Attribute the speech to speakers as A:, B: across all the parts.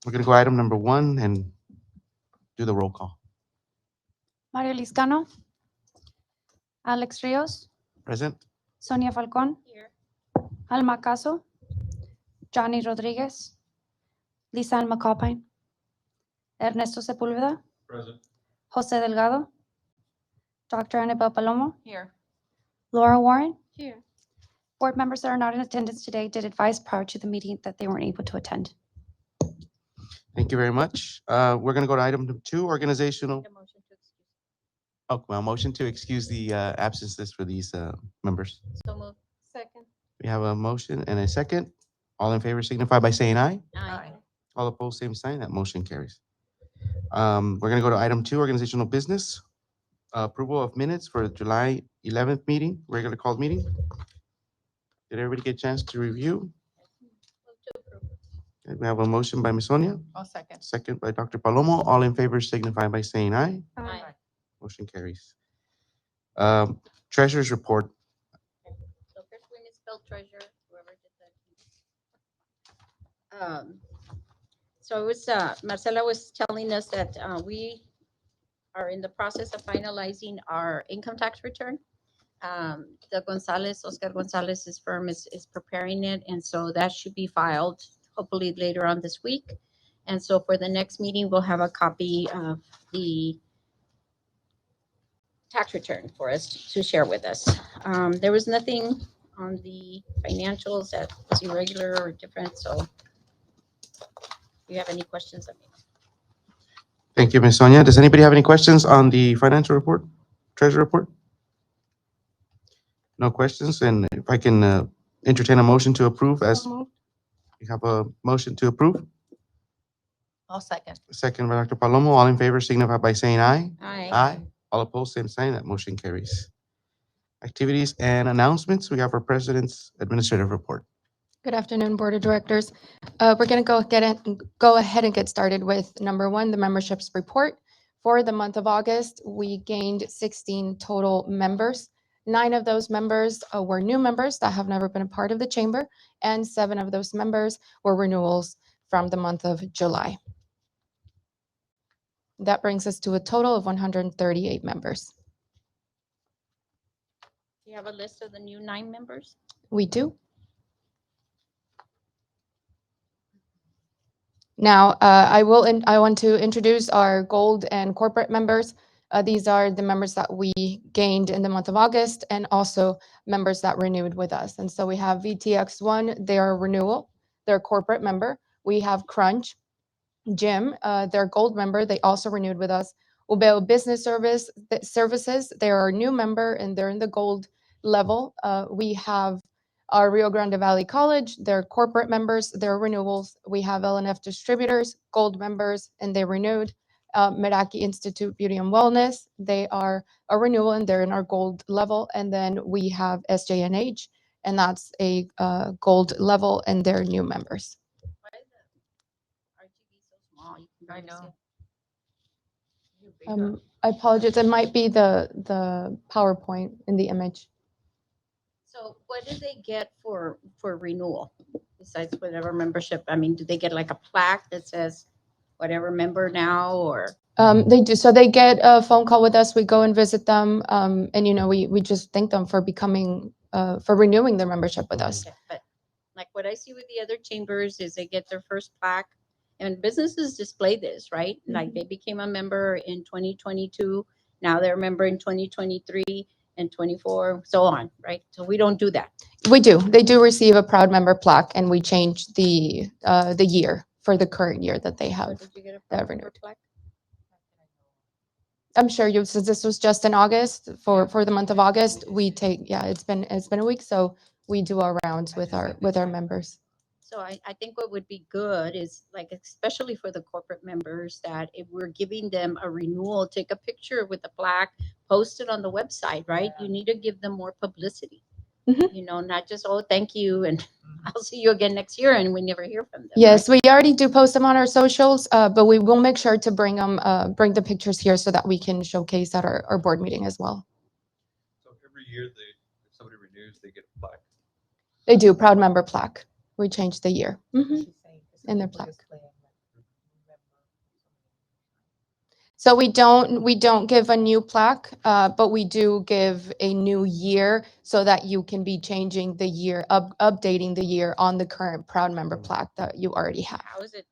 A: We're going to go item number 1 and do the roll call.
B: Mario Liscano, Alex Rios,
A: Present?
B: Sonia Falcon,
C: Here.
B: Alma Caso, Johnny Rodriguez, Lisa Alma Copine, Ernesto Sepúlveda,
D: Present.
B: Jose Delgado, Dr. Annabelle Palomo,
C: Here.
B: Laura Warren.
C: Here.
B: Board members that are not in attendance today did advise prior to the meeting that they weren't able to attend.
A: Thank you very much. We're going to go to item number 2, organizational. Motion to excuse the absences for these members.
C: So moved. Second.
A: We have a motion and a second. All in favor signify by saying aye.
C: Aye.
A: All opposed, same sign. That motion carries. We're going to go to item 2, organizational business. Approval of minutes for July 11th meeting, regular called meeting. Did everybody get a chance to review? Okay, we have a motion by Ms. Sonia,
C: I'll second.
A: second by Dr. Palomo. All in favor signify by saying aye.
C: Aye.
A: Motion carries. Treasurer's report.
C: So first we misspelled treasure, whoever did that. So it was, Marcela was telling us that we are in the process of finalizing our income tax return. The Oscar Gonzalez's firm is preparing it, and so that should be filed hopefully later on this week. And so for the next meeting, we'll have a copy of the tax return for us to share with us. There was nothing on the financials that was irregular or different, so if you have any questions, let me know.
A: Thank you, Ms. Sonia. Does anybody have any questions on the financial report, treasurer report? No questions, and if I can entertain a motion to approve as we have a motion to approve.
C: I'll second.
A: Second by Dr. Palomo. All in favor signify by saying aye.
C: Aye.
A: Aye. All opposed, same sign. That motion carries. Activities and announcements. We have our president's administrative report.
B: Good afternoon, Board of Directors. We're going to go ahead and get started with number 1, the memberships report. For the month of August, we gained 16 total members. 9 of those members were new members that have never been a part of the chamber, and 7 of those members were renewals from the month of July. That brings us to a total of 138 members.
C: Do you have a list of the new 9 members?
B: We do. Now, I want to introduce our gold and corporate members. These are the members that we gained in the month of August, and also members that renewed with us. And so we have VTX1, they are a renewal, they're a corporate member. We have Crunch, Jim, they're a gold member, they also renewed with us. Ubeo Business Services, they're a new member and they're in the gold level. We have our Rio Grande Valley College, they're corporate members, they're renewals. We have LNF Distributors, gold members, and they renewed. Meraki Institute Beauty and Wellness, they are a renewal and they're in our gold level. And then we have SJNH, and that's a gold level, and they're new members.
C: Why is the RGB so small? You can barely see it.
B: I apologize, it might be the PowerPoint in the image.
C: So what do they get for renewal besides whatever membership? I mean, do they get like a plaque that says whatever member now, or?
B: They do. So they get a phone call with us. We go and visit them, and we just thank them for for renewing their membership with us.
C: Okay, but like what I see with the other chambers is they get their first plaque, and businesses display this, right? Like they became a member in 2022, now they're a member in 2023 and 24, so on, right? So we don't do that.
B: We do. They do receive a proud member plaque, and we change the year for the current year that they
C: So
B: have.
C: did you get a
B: that
C: proud
B: renewed.
C: member plaque?
B: I'm sure you, since this was just in August, for the month of August, we take, it's been a week, so we do our rounds with our members.
C: So I think what would be good is, like, especially for the corporate members, that if we're giving them a renewal, take a picture with the plaque, post it on the website, right? You need to give them more publicity.
B: Mhm.
C: Not just, oh, thank you, and I'll see you again next year, and we never hear from them.
B: Yes,
C: right?
B: we already do post them on our socials, but we will make sure to bring the pictures here so that we can showcase at our board meeting as well.
D: So every year if somebody renews, they get a plaque.
B: They do, proud member plaque. We change the year. And their plaque. So we don't give a new plaque, but we do give a new year so that you can be changing the year, updating the year on the current proud member plaque that you already have.
C: How is it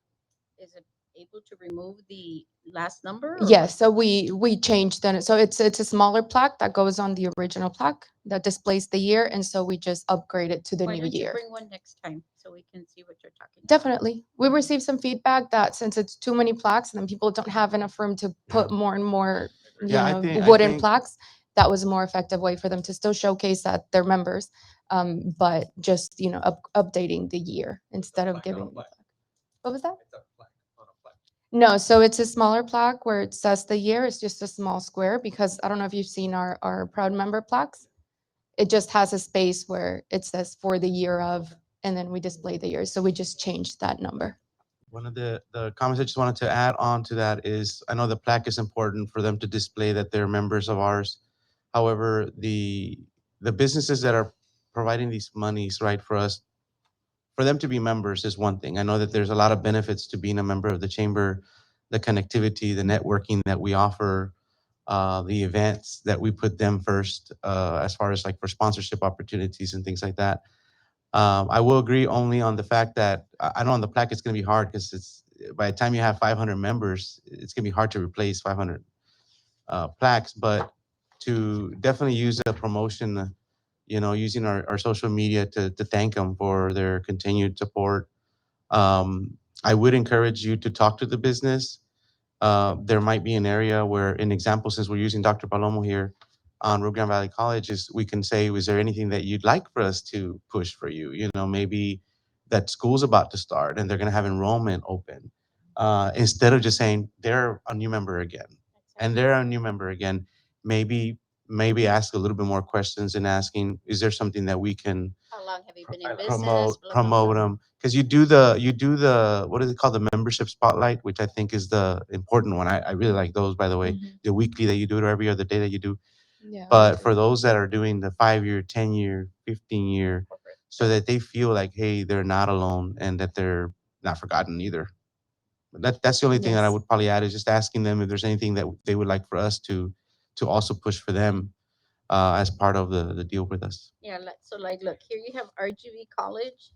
C: able to remove the last number? Or
B: Yes, so we changed then. So it's a smaller plaque that goes on the original plaque that displays the year, and so we just upgrade it to the
C: why
B: new
C: don't you
B: year.
C: bring one next time so we can see what you're talking about?
B: Definitely. We received some feedback that since it's too many plaques and then people don't have enough room to put
A: Yeah.
B: more and more,
A: Yeah, I think
B: wooden plaques, that was a more effective way for them to still showcase that they're members, but just, updating the year instead of giving. What was that?
D: It's a plaque on a plaque.
B: No, so it's a smaller plaque where it says the year. It's just a small square because I don't know if you've seen our proud member plaques. It just has a space where it says for the year of, and then we display the year. So we just changed that number.
A: one of the comments I just wanted to add on to that is I know the plaque is important for them to display that they're members of ours. However, the businesses that are providing these monies, right, for us, for them to be members is one thing. I know that there's a lot of benefits to being a member of the chamber, the connectivity, the networking that we offer, the events that we put them first, as far as like for sponsorship opportunities and things like that. I will agree only on the fact that I know on the plaque it's going to be hard because it's by the time you have 500 members, it's going to be hard to replace 500 plaques. But to definitely use a promotion, using our social media to thank them for their continued support. I would encourage you to talk to the business. There might be an area where, an example, since we're using Dr. Palomo here on Rio Grande Valley College, is we can say, is there anything that you'd like for us to push for you? Maybe that school's about to start and they're going to have enrollment open. Instead of just saying they're a new member again and they're a new member again, maybe ask a little bit more questions and asking, is there something that we can
C: How long have you been in
D: Highlight.
C: business?
A: promote
C: Blah, blah, blah.
A: promote them? Because you do the what is it called, the membership spotlight, which I think is the important one. I really like those, by the way, the weekly that you do it, or every other day that you do.
B: Yeah.
A: But for those that are doing the 5-year, 10-year, 15-year,
C: Corporate.
A: so that they feel like, hey, they're not alone and that they're not forgotten either. But that's the only thing that I
B: Yes.
A: would probably add, is just asking them if there's anything that they would like for us to also push for them, as part of the deal with us.
C: Yeah, so like, look, here you have RGV College,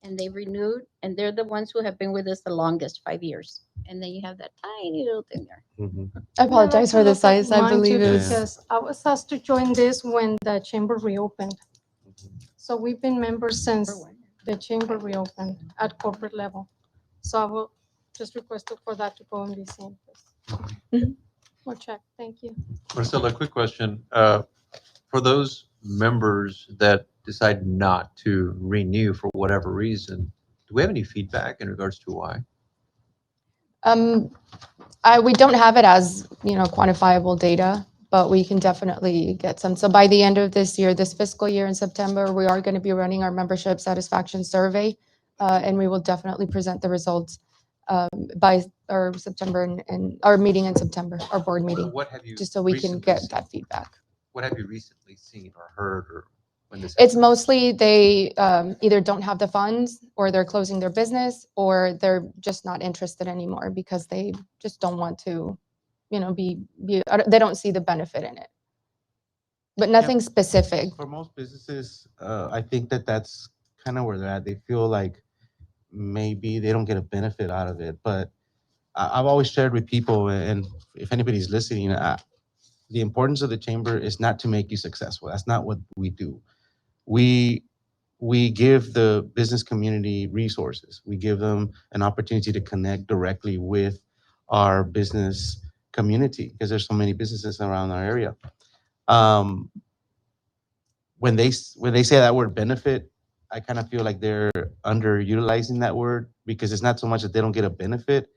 C: and they renewed, and they're the ones who have been with us the longest, 5 years. And then you have that tiny little thing there.
A: Mhm.
B: I apologize for the
E: look at
B: size. I
E: mine
B: believe
E: too,
A: Yeah,
B: it's.
A: yeah.
E: because I was asked to join this when the chamber reopened. So we've been members since the chamber reopened at corporate level. So I will just request for that to go and be seen.
B: Mhm.
E: Or check, thank you.
D: Marcella, a quick question. For those members that decide not to renew for whatever reason, do we have any feedback in regards to why?
B: Um, we don't have it as, quantifiable data, but we can definitely get some. So by the end of this year, this fiscal year in September, we are going to be running our membership satisfaction survey, and we will definitely present the results by our September and our meeting in September, our board meeting,
D: What have you
B: just so we can
D: recently
B: get
D: seen?
B: that feedback.
D: What have you recently seen or heard, or when this
B: It's
D: happened?
B: mostly they either don't have the funds, or they're closing their business, or they're just not interested anymore because they just don't want to, they don't see the benefit in it. But nothing specific.
A: For most businesses, I think that that's kind of where they're at. They feel like maybe they don't get a benefit out of it. But I've always shared with people, and if anybody's listening, the importance of the chamber is not to make you successful. That's not what we do. We we give the business community resources. We give them an opportunity to connect directly with our business community because there's so many businesses around our area. Um, when they say that word benefit, I kind of feel like they're underutilizing that word, because it's not so much that they don't get a benefit,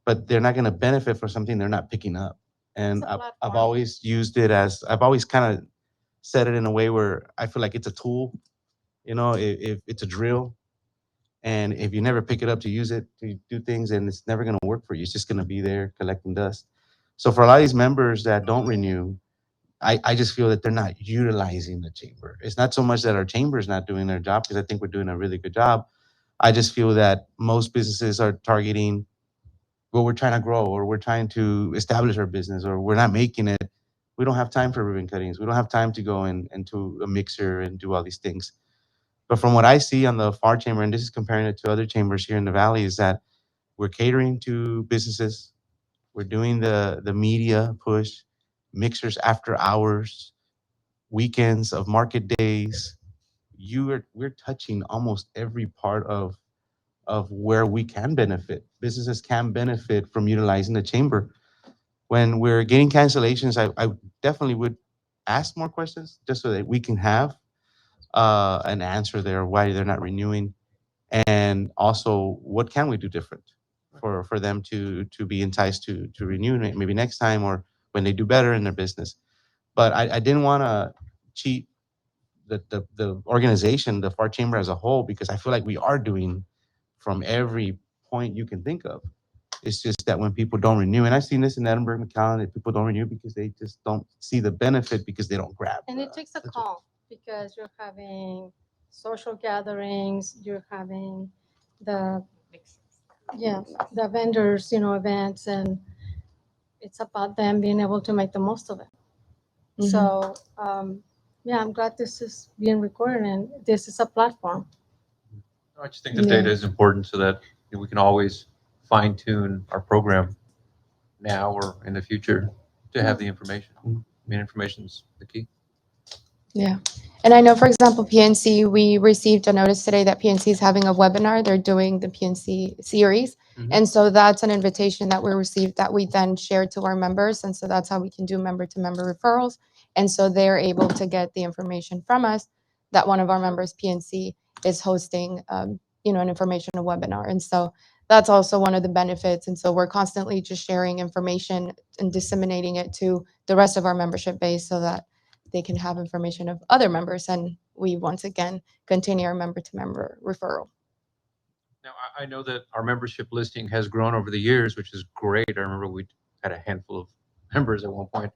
A: but they're not going to benefit for something they're not picking up. And
E: It's a
A: I've
E: platform.
A: always used it as, I've always kind of said it in a way where I feel like it's a tool. If it's a drill, and if you never pick it up to use it to do things, and it's never going to work for you, it's just going to be there collecting dust. So for a lot of these members that don't renew, I just feel that they're not utilizing the chamber. It's not so much that our chamber is not doing their job, because I think we're doing a really good job. I just feel that most businesses are targeting, well, we're trying to grow, or we're trying to establish our business, or we're not making it. We don't have time for ribbon cuttings. We don't have time to go into a mixer and do all these things. But from what I see on the Pharr chamber, and this is comparing it to other chambers here in the valley, is that we're catering to businesses. We're doing the media push, mixers after hours, weekends of market days. We're touching almost every part of where we can benefit. Businesses can benefit from utilizing the chamber. When we're getting cancellations, I definitely would ask more questions just so that we can have an answer there why they're not renewing, and also what can we do different for them to be enticed to renew maybe next time or when they do better in their business. But I didn't want to cheat the organization, the Pharr chamber as a whole, because I feel like we are doing from every point you can think of. It's just that when people don't renew, and I've seen this in Edinburgh, McAllen, that people don't renew because they just don't see the benefit because they don't grab.
E: And it takes a call because you're having social gatherings, you're having the, yeah, the vendors, events, and it's about them being able to make the most of it.
B: Mhm.
E: So, yeah, I'm glad this is being recorded and this is a platform.
D: I just think the data
B: Yeah.
D: is important so that we can always fine tune our program now or in the future to have the information. I mean, information's the key.
B: Yeah. And I know, for example, PNC, we received a notice today that PNC is having a webinar. They're doing the PNC series.
A: Mhm.
B: And so that's an invitation that we received that we then shared to our members. And so that's how we can do member to member referrals. And so they're able to get the information from us that one of our members, PNC, is hosting, an informational webinar. And so that's also one of the benefits. And so we're constantly just sharing information and disseminating it to the rest of our membership base so that they can have information of other members, and we once again continue our member to member referral.
D: Now, I know that our membership listing has grown over the years, which is great. I remember we had a handful of members at one point.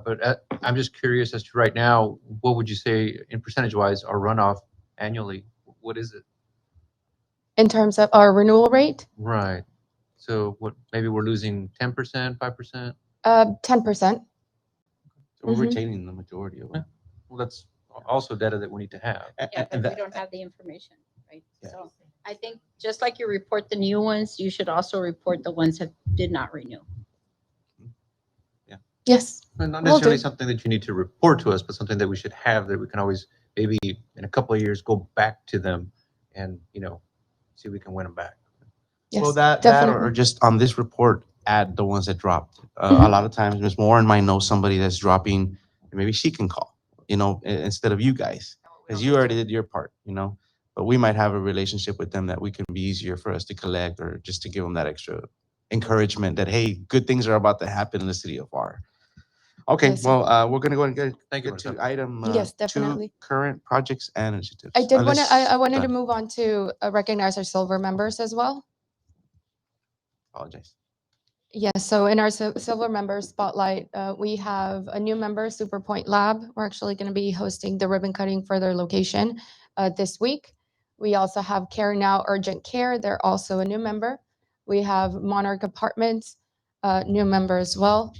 D: But I'm just curious as to right now, what would you say in percentage wise our runoff annually? What is it?
B: In terms of our renewal rate,
D: Right. So what, maybe we're losing 10%, 5%?
B: 10%.
A: So we're
B: Mhm.
A: retaining the majority of it.
D: Well, that's also data that we need to have.
C: Yeah, but we don't have the information, right? So I think just like you report the new ones, you should also report the ones that did not renew.
B: Yes.
D: And not
B: Will
D: necessarily
B: do.
D: something that you need to report to us, but something that we should have that we can always, maybe in a couple of years, go back to them and, see if we can win them back.
B: Yes.
A: Well, that
B: definitely.
A: or just on this report, add the ones that dropped. A
B: Mhm.
A: lot of times, Ms. Warren might know somebody that's dropping, and maybe she can call, instead of you guys, because you already did your part. But we might have a relationship with them that we can be easier for us to collect, or just to give them that extra encouragement that, hey, good things are about to happen in the city of Pharr. Okay,
B: Yes, sir.
A: well, we're gonna go and
D: Thank you,
A: get to
D: Marcelo.
A: item
B: Yes,
A: 2,
B: definitely.
A: current projects and initiatives.
B: I did want to. I
A: Unless-
B: wanted
A: go
B: to
A: ahead.
B: move on to recognize our silver members as well.
A: Apologize.
B: Yes, so in our silver member spotlight, we have a new member, Superpoint Lab. We're actually going to be hosting the ribbon cutting for their location this week. We also have Care Now Urgent Care. They're also a new member. We have Monarch Apartments, new member as well.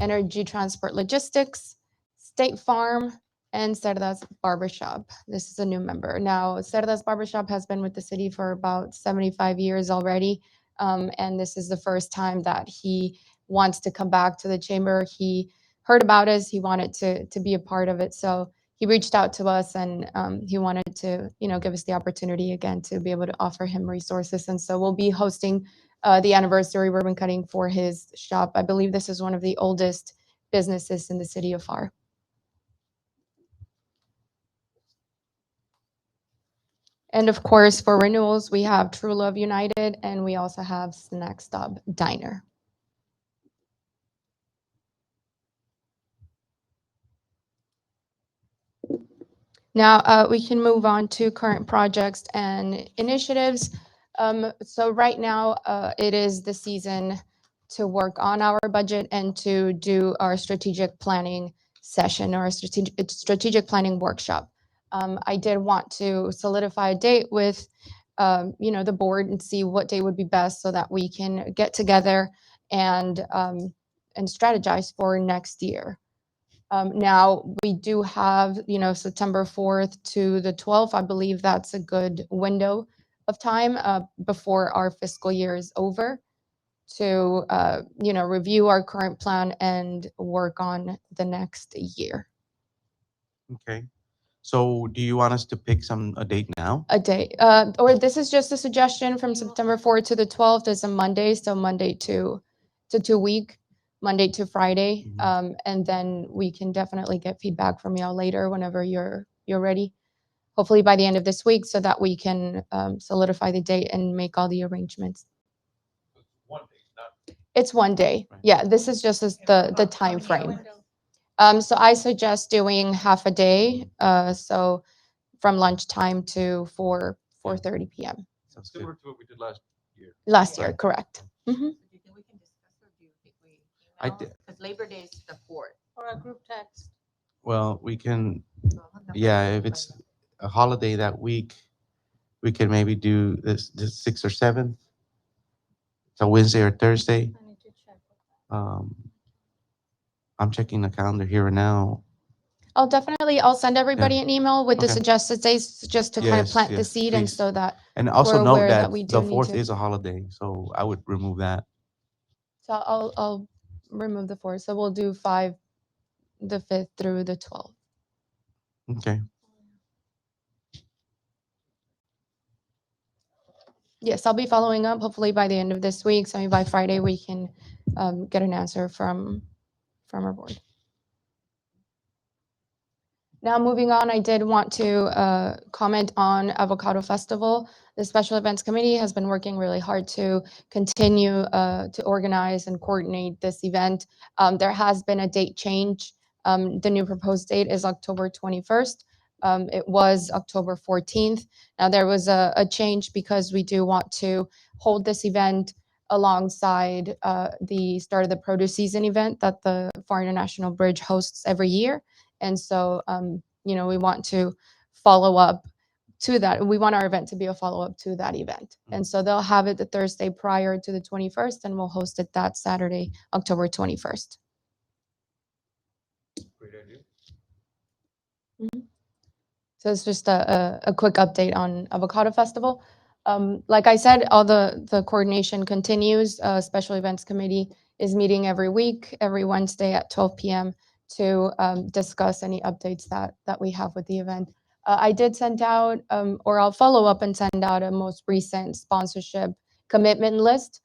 B: Energy Transport Logistics, State Farm, and Cerdas Barbershop. This is a new member. Now, Cerdas Barbershop has been with the city for about 75 years already. And this is the first time that he wants to come back to the chamber. He heard about us. He wanted to be a part of it. So he reached out to us, and he wanted to, give us the opportunity again to be able to offer him resources. And so we'll be hosting the anniversary ribbon cutting for his shop. I believe this is one of the oldest businesses in the city of Pharr. And of course, for renewals, we have True Love United, and we also have Snack Stop Diner. Now we can move on to current projects and initiatives. So right now it is the season to work on our budget and to do our strategic planning session or a strategic planning workshop. I did want to solidify a date with the board and see what day would be best so that we can get together and strategize for next year. Now we do have, September 4th to the 12th. I believe that's a good window of time before our fiscal year is over to, review our current plan and work on the next year.
A: Okay. So do you want us to pick a date now?
B: A day, or this is just a suggestion from September 4th to the 12th is a Monday, so Monday to 2 week, Monday to Friday.
A: Mhm.
B: And then we can definitely get feedback from y'all later whenever you're ready. Hopefully by the end of this week so that we can solidify the date and make all the arrangements. It's one day.
A: Right.
B: Yeah, this is just as the time frame. So I suggest doing half a day. So from lunchtime to 4:30 p.m.
A: Sounds good.
D: Similar to what we did last year.
B: Last year, correct. Mhm.
C: Do you think we can discuss or do you think we
A: I
C: email?
A: did-
C: Because Labor Day is the 4th.
E: Or a group text.
A: Well, we can, yeah, if it's a holiday that week, we can maybe do the 6th or 7th. So Wednesday or Thursday.
E: I need to check.
A: Um, I'm checking the calendar here and now.
B: I'll send everybody an email with the
A: Okay.
B: suggested dates just to kind of
A: Yes,
B: plant the
A: yes,
B: seed and
A: please.
B: so that
A: And also
B: we're
A: note
B: aware that
A: that
B: we
A: the
B: do need
A: 4th
B: to.
A: is a holiday, so I would remove that.
B: So I'll remove the 4th. So we'll do the 5th through the 12th.
A: Okay.
B: Yes, I'll be following up hopefully by the end of this week. So maybe by Friday we can get an answer from our board. Now moving on, I did want to comment on Avocado Festival. The Special Events Committee has been working really hard to continue to organize and coordinate this event. There has been a date change. The new proposed date is October 21st. It was October 14th. Now there was a change because we do want to hold this event alongside the start of the produce season event that the Pharr International Bridge hosts every year. And so, we want to follow up to that. We want our event to be a follow up to that event. And so they'll have it the Thursday prior to the 21st, and we'll host it that Saturday, October 21st.
D: Great idea.
B: So it's just a quick update on Avocado Festival. Like I said, all the coordination continues. Special Events Committee is meeting every week, every Wednesday at 12 p.m. to discuss any updates that we have with the event. I did send out, or I'll follow up and send out a most recent sponsorship commitment list.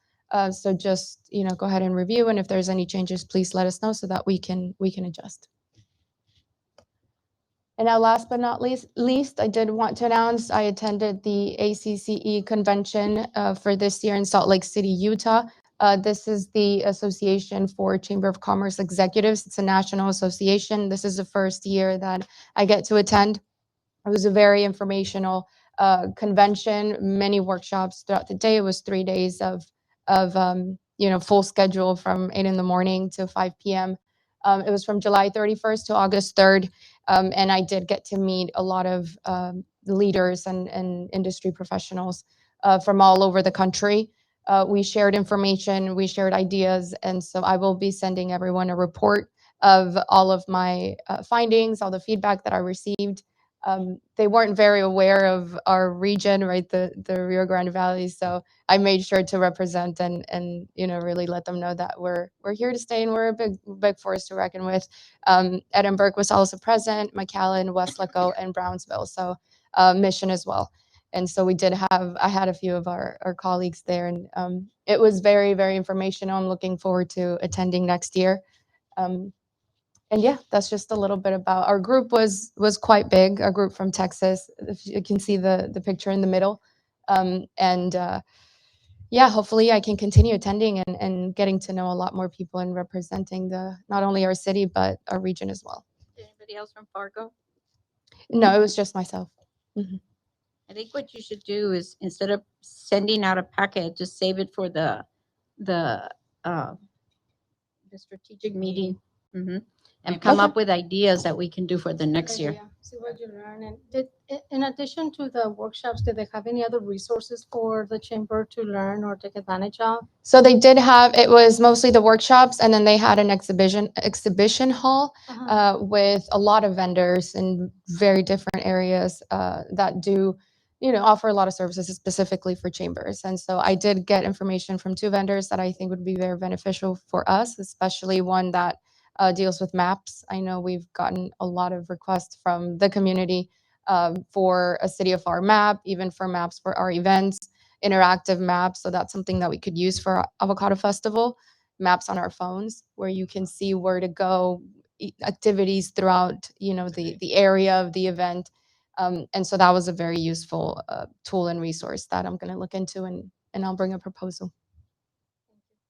B: So just go ahead and review, and if there's any changes, please let us know so that we can adjust. And now, last but not least, I did want to announce I attended the ACCE convention for this year in Salt Lake City, Utah. This is the Association for Chamber of Commerce Executives. It's a national association. This is the first year that I get to attend. It was a very informational convention, many workshops throughout the day. It was 3 days of full schedule from 8 in the morning to 5 p.m. It was from July 31st to August 3rd. And I did get to meet a lot of leaders and industry professionals from all over the country. We shared information, we shared ideas, and so I will be sending everyone a report of all of my findings, all the feedback that I received. They weren't very aware of our region, right, the Rio Grande Valley. So I made sure to represent and really let them know that we're here to stay and we're a big force to reckon with. Edinburgh was also present, McAllen, Westlaco, and Brownsville. So Mission as well. And so I had a few of our colleagues there, and it was very, very informational. I'm looking forward to attending next year. And yeah, that's just a little bit about our group. Was quite big, a group from Texas. If you can see the picture in the middle. And yeah, hopefully I can continue attending and getting to know a lot more people and representing not only our city, but our region as well.
C: Anybody else from Fargo?
B: No, it was just myself.
C: I think what you should do is instead of sending out a packet, just save it for the strategic meeting And come
B: Okay.
C: up with ideas that we can do for the next year.
E: idea, see what you learn. And in addition to the workshops, did they have any other resources for the chamber to learn or take advantage of?
B: So they did have, it was mostly the workshops, and then they had an exhibition hall with a lot of vendors in very different areas that do, offer a lot of services specifically for chambers. And so I did get information from two vendors that I think would be very beneficial for us, especially one that deals with maps. I know we've gotten a lot of requests from the community for a City of Pharr map, even for maps for our events, interactive maps. So that's something that we could use for Avocado Festival, maps on our phones where you can see where to go, activities throughout, the area of the event. And so that was a very useful tool and resource that I'm going to look into, and I'll bring a proposal.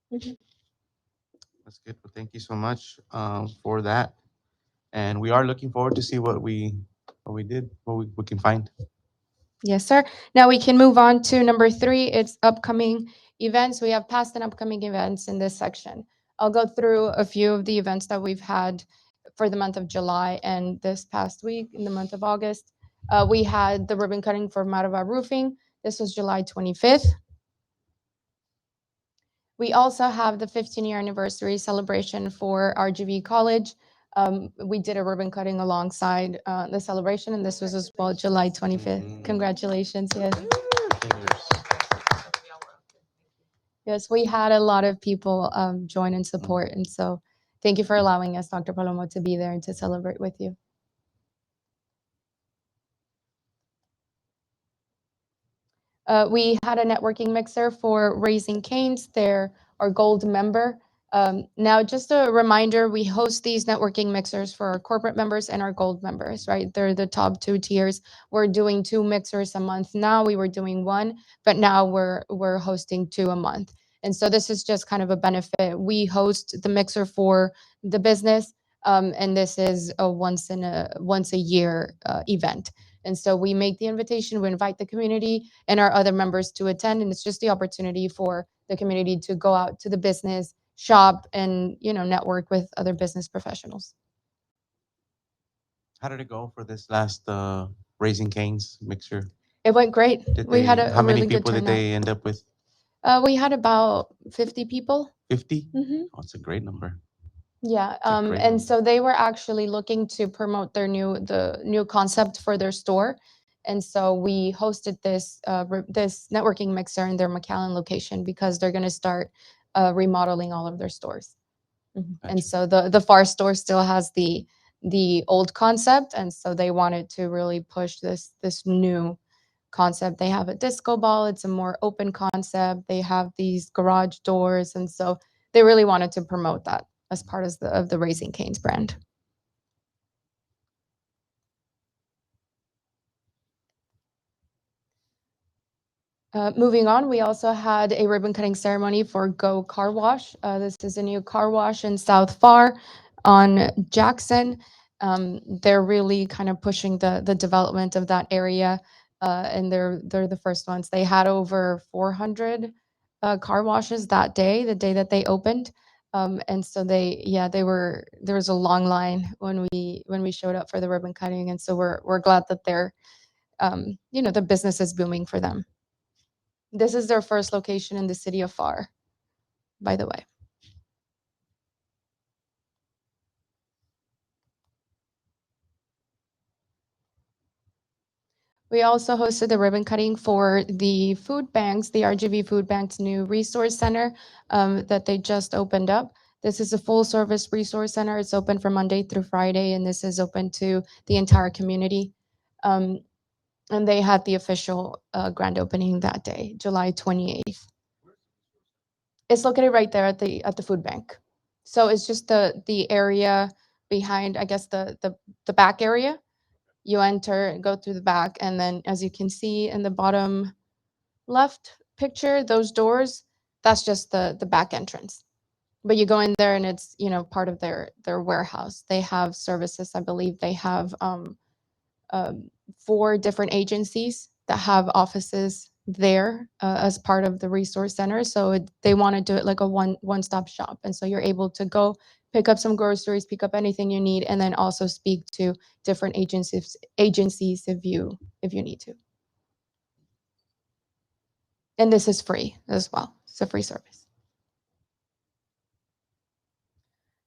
A: That's good. Well, thank you so much for that. And we are looking forward to see what we did, what we can find.
B: Yes, sir. Now we can move on to number 3. It's upcoming events. We have past and upcoming events in this section. I'll go through a few of the events that we've had for the month of July and this past week in the month of August. We had the ribbon cutting for Marva Roofing. This was July 25th. We also have the 15-year anniversary celebration for RGV College. We did a ribbon cutting alongside the celebration, and this was as well July 25th. Congratulations, yes. Yes, we had a lot of people join and support, and so thank you for allowing us, Dr. Palomo, to be there and to celebrate with you. We had a networking mixer for Raising Cane's. They're our gold member. Now, just a reminder, we host these networking mixers for our corporate members and our gold members, right? They're the top 2 tiers. We're doing 2 mixers a month now. We were doing 1, but now we're hosting 2 a month. And so this is just kind of a benefit. We host the mixer for the business, and this is a once a year event. And so we make the invitation, we invite the community and our other members to attend. And it's just the opportunity for the community to go out to the business, shop, and, network with other business professionals.
A: How did it go for this last Raising Cane's mixture?
B: It went great. We had
A: How
B: a
A: many
B: really good
A: people did
B: turnout.
A: they end up with?
B: We had about 50 people.
A: 50?
B: Mm-hmm.
A: Oh, it's a great number.
B: Yeah,
A: a great
B: and
A: number.
B: so they were actually looking to promote the new concept for their store, and so we hosted this this networking mixer in their McAllen location because they're going to start remodeling all of their stores. And
A: Gotcha.
B: so the Pharr store still has the old concept, and so they wanted to really push this new concept. They have a disco ball. It's a more open concept. They have these garage doors, and so they really wanted to promote that as part of the Raising Cane's brand. Moving on, we also had a ribbon cutting ceremony for Go Car Wash. This is a new car wash in South Pharr on Jackson. They're really kind of pushing the development of that area, and they're the first ones. They had over 400 car washes that day, the day that they opened. And so there was a long line when we showed up for the ribbon cutting, and so we're glad that they're the business is booming for them. This is their first location in the city of Pharr, by the way. We also hosted the ribbon cutting for the food banks, the RGV Food Bank's new resource center that they just opened up. This is a full service resource center. It's open from Monday through Friday, and this is open to the entire community. And they had the official grand opening that day, July 28th. It's located right there at the food bank. So it's just the area behind, I guess, the back area. You enter, go through the back, and then as you can see in the bottom left picture, those doors, that's just the back entrance. But you go in there and it's, part of their warehouse. They have services. I believe they have 4 different agencies that have offices there as part of the resource center. So they want to do it like a one-stop shop. And so you're able to go pick up some groceries, pick up anything you need, and then also speak to different agencies if you need to. And this is free as well. It's a free service.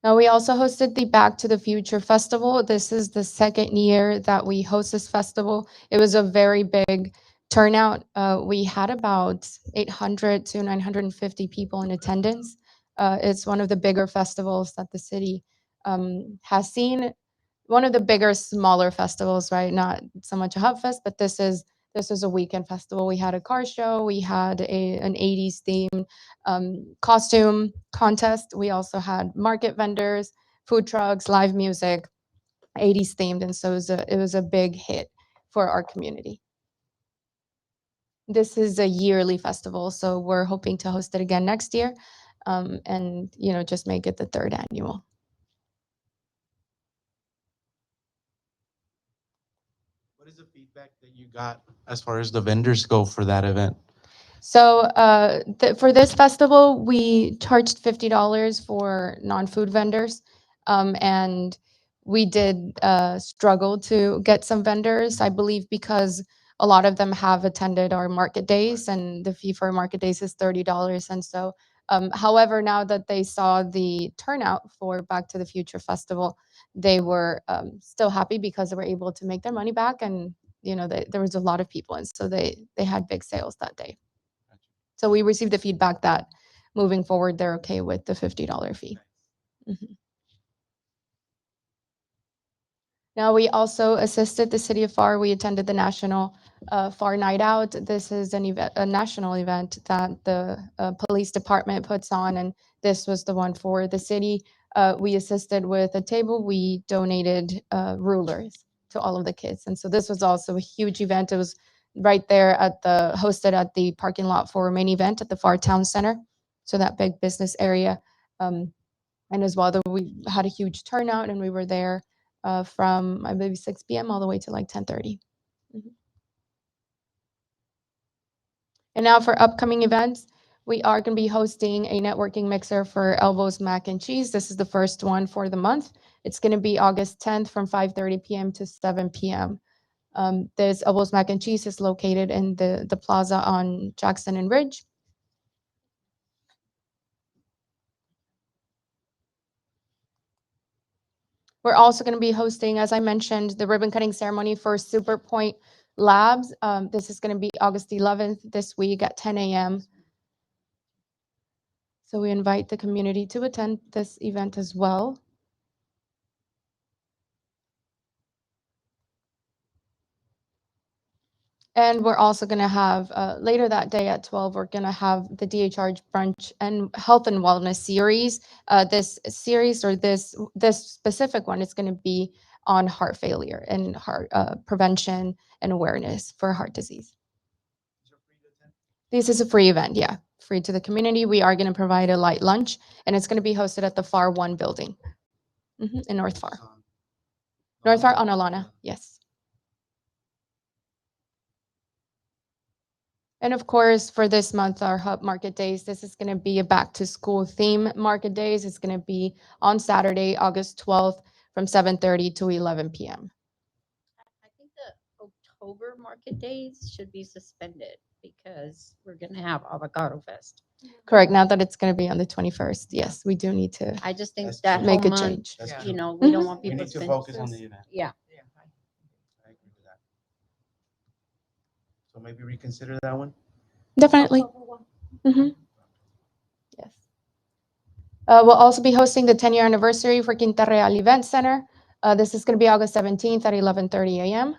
B: Now, we also hosted the Back to the Future Festival. This is the second year that we host this festival. It was a very big turnout. We had about 800 to 950 people in attendance. It's one of the bigger festivals that the city has seen. One of the bigger, smaller festivals, right? Not so much a hub fest, but this is a weekend festival. We had a car show. We had an 80s theme costume contest. We also had market vendors, food trucks, live music, 80s themed, and so it was a big hit for our community. This is a yearly festival, so we're hoping to host it again next year, and just make it the third annual.
A: What is the feedback that you got as far as the vendors go for that event?
B: So for this festival, we charged $50 for non-food vendors, and we did struggle to get some vendors, I believe, because a lot of them have attended our market days, and the fee for market days is $30. And so, however, now that they saw the turnout for Back to the Future Festival, they were still happy because they were able to make their money back, and there was a lot of people, and so they had big sales that day. So we received the feedback that moving forward, they're okay with the $50 fee. Mhm. Now, we also assisted the city of Pharr. We attended the National Pharr Night Out. This is a national event that the police department puts on, and this was the one for the city. We assisted with a table. We donated rulers to all of the kids, and so this was also a huge event. It was right there hosted at the parking lot for a main event at the Pharr Town Center, so that big business area. And as well, we had a huge turnout, and we were there from, I believe, 6 p.m. all the way to like 10:30. Mhm. And now for upcoming events, we are going to be hosting a networking mixer for Elbows Mac and Cheese. This is the first one for the month. It's going to be August 10th from 5:30 p.m. to 7 p.m. This Elbows Mac and Cheese is located in the plaza on Jackson and Ridge. We're also going to be hosting, as I mentioned, the ribbon cutting ceremony for Super Point Labs. This is going to be August 11th this week at 10 a.m. So we invite the community to attend this event as well. And we're also going to have later that day at 12, we're going to have the DHR Brunch and Health and Wellness series. This series, or this specific one, is going to be on heart failure and heart prevention and awareness for heart disease. This is a free event, yeah, free to the community. We are going to provide a light lunch, and it's going to be hosted at the Pharr 1 building in North Pharr. North Pharr on Alana, yes. And of course, for this month, our Hub Market Days, this is going to be a back to school theme market days. It's going to be on Saturday, August 12th from 7:30 to 11 p.m.
C: I think the October market days should be suspended because we're going to have Avocado Fest.
B: Correct. Now that it's going to be on the 21st, yes, we do need to
C: I just think
A: That's
C: that
A: true.
B: make
C: whole
B: a
C: month,
B: change.
A: That's
D: Yeah.
A: true.
C: we don't
B: Mhm.
C: want
A: We
C: people
A: need to
C: spend.
A: focus on the event.
C: Yeah.
A: I agree with that. So maybe reconsider that one?
B: Definitely. Mhm. Yes. We'll also be hosting the 10-year anniversary for Quinta Real Event Center. This is going to be August 17th at 11:30 a.m.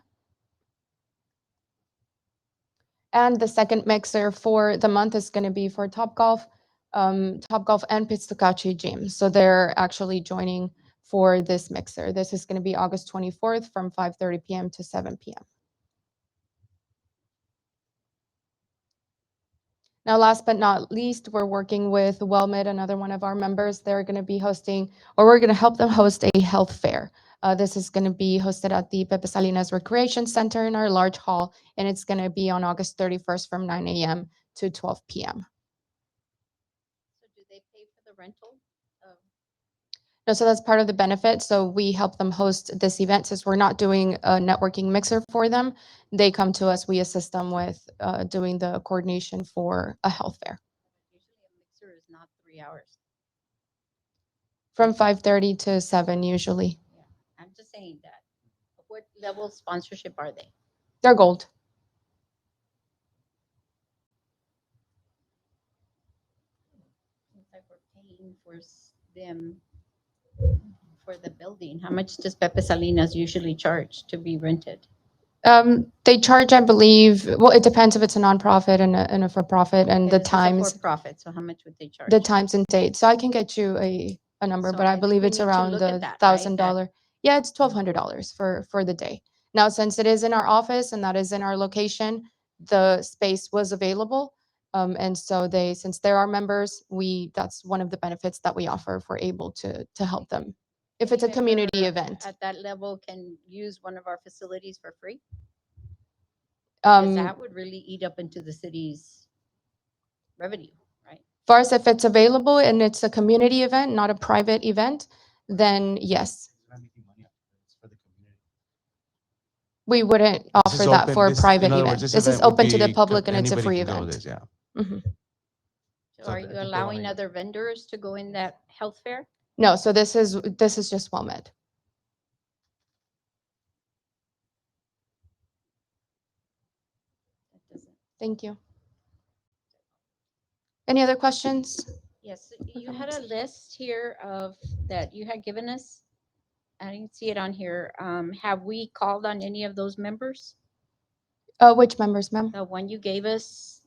B: And the second mixer for the month is going to be for Topgolf and Pizzucachi Gym. So they're actually joining for this mixer. This is going to be August 24th from 5:30 p.m. to 7 p.m. Now, last but not least, we're working with WellMed, another one of our members. They're going to be hosting, or we're going to help them host a health fair. This is going to be hosted at the Pepe Salinas Recreation Center in our large hall, and it's going to be on August 31st from 9 a.m. to 12 p.m.
C: So do they pay for the rental? of-
B: No, so that's part of the benefit. So we help them host this event. Since we're not doing a networking mixer for them, they come to us. We assist them with doing the coordination for a health fair
C: Usually a mixer is not 3 hours.
B: from 5:30 to 7 usually.
C: Yeah, I'm just saying that. What level of sponsorship are they?
B: They're gold.
C: Seems like we're paying for them for the building. How much does Pepe Salinas usually charge to be rented?
B: They charge, I believe, well, it depends if it's a nonprofit and a for-profit and
C: Okay,
B: the
C: this is a
B: times,
C: for-profit, so how much would they charge?
B: the times and dates. So I can get you a number,
C: So
B: but
C: I
B: I
C: think
B: believe
C: we
B: it's
C: need to
B: around
C: look at
B: the
C: that, right?
B: $1,000. Yeah, it's $1,200 for the day. Now, since it is in our office and that is in our location, the space was available. And so since they're our members, that's one of the benefits that we offer if we're able to help them. If it's a
C: Any
B: community
C: member
B: event.
C: At that level can use one of our facilities for free? Because that would really eat up into the city's revenue, right?
B: Far as if it's available and it's a community event, not a private event, then yes, we wouldn't
A: This is
B: offer that
A: open-
B: for a
A: this- in
B: private
A: other
B: event.
A: words,
B: This is
A: event would
B: open to the
A: be
B: public and it's a
A: anybody
B: free
A: can go
B: event.
A: this, yeah.
B: Mhm.
C: So
A: So
C: are
A: I
C: you
A: think they
C: allowing
A: wanna-
C: other vendors to go in that health fair?
B: No, so this is just WellMed.
C: That doesn't.
B: Thank you. Any other questions?
C: Yes, you had a list here of, that you had given us. I didn't see it on here. Have we called on any of those members?
B: Which members, ma'am?
C: The one you gave us,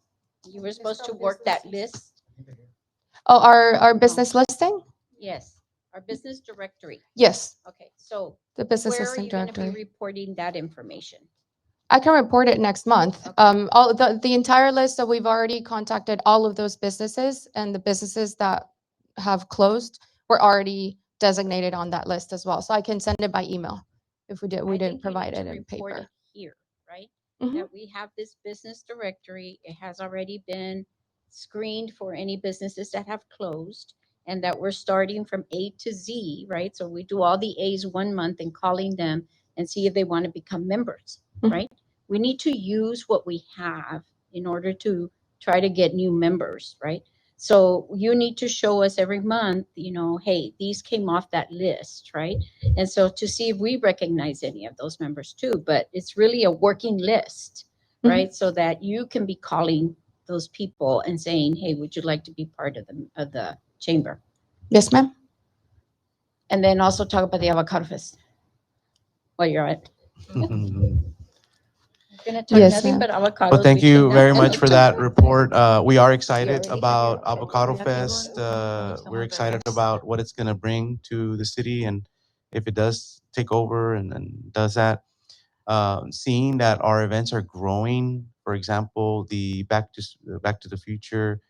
C: you were supposed to work that list?
B: Oh, our business listing?
C: Yes, our business directory.
B: Yes,
C: Okay, so
B: the business
C: where are
B: listing
C: you going to be
B: directory.
C: reporting that information?
B: I can report it next month.
C: Okay.
B: All the entire list that we've already contacted all of those businesses and the businesses that have closed were already designated on that list as well. So I can send it by email if we
C: I
B: didn't
C: think you
B: provide
C: need
B: it
C: to
B: in
C: report
B: paper.
C: it here, right?
B: Mhm.
C: That we have this business directory. It has already been screened for any businesses that have closed, and that we're starting from A to Z, right? So we do all the A's 1 month and calling them and see if they want to become members,
B: Mhm.
C: right? We need to use what we have in order to try to get new members, right? So you need to show us every month, hey, these came off that list, right? And so to see if we recognize any of those members too, but it's really a working list,
B: Mhm.
C: right? So that you can be calling those people and saying, hey, would you like to be part of the chamber?
B: Yes, ma'am.
C: And then also talk about the avocado fest while you're at. Gonna talk
B: Yes,
C: nothing
B: ma'am.
C: but avocados.
A: Well, thank
C: between
A: you
C: now
A: very
C: and
A: much for
C: the-
A: that report. We are excited
C: already said
A: about
C: you're all set.
A: Avocado Fest. We're excited about what it's going to bring to the city, and if it does take over and does that. Seeing that our events are growing, for example, the Back to the Future.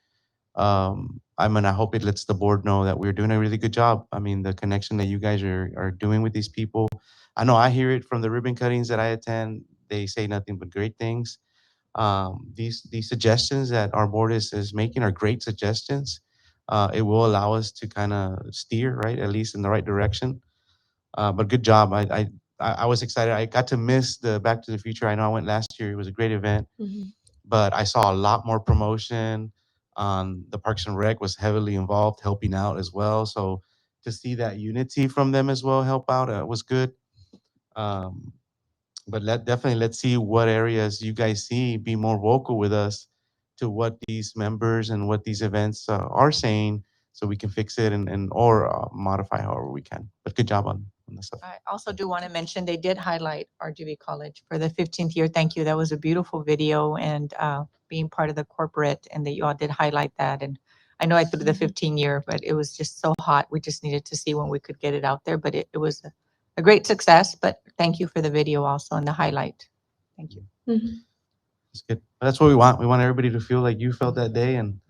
A: I hope it lets the board know that we're doing a really good job. I mean, the connection that you guys are doing with these people. I know I hear it from the ribbon cuttings that I attend. They say nothing but great things. These suggestions that our board is making are great suggestions. It will allow us to kind of steer, right, at least in the right direction. But good job. I was excited. I got to miss the Back to the Future. I know I went last year. It was a great event,
B: Mhm.
A: but I saw a lot more promotion. The Parks and Rec was heavily involved, helping out as well. So to see that unity from them as well help out was good. Um, but let's see what areas you guys see. Be more vocal with us to what these members and what these events are saying, so we can fix it and or modify however we can. But good job on this stuff.
F: I also do want to mention, they did highlight RGV College for the 15th year. Thank you. That was a beautiful video, and being part of the corporate, and that you all did highlight that. And I know I threw the 15-year, but it was just so hot. We just needed to see when we could get it out there, but it was a great success. But thank you for the video also and the highlight. Thank you.
B: Mhm.
A: It's good. That's what we want. We want everybody to feel like you felt that day, and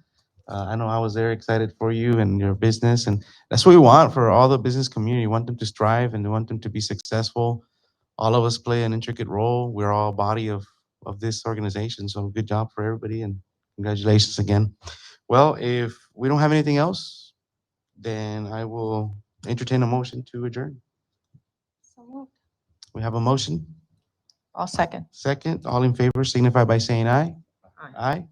A: I know I was there excited for you and your business, and that's what we want for all the business community. We want them to strive and we want them to be successful. All of us play an intricate role. We're all a body of this organization. So good job for everybody and congratulations again. Well, if we don't have anything else, then I will entertain a motion to adjourn.
E: So moved.
A: We have a motion.
F: I'll second.
A: Second, all in favor signify by saying aye.
F: Aye.
A: Aye.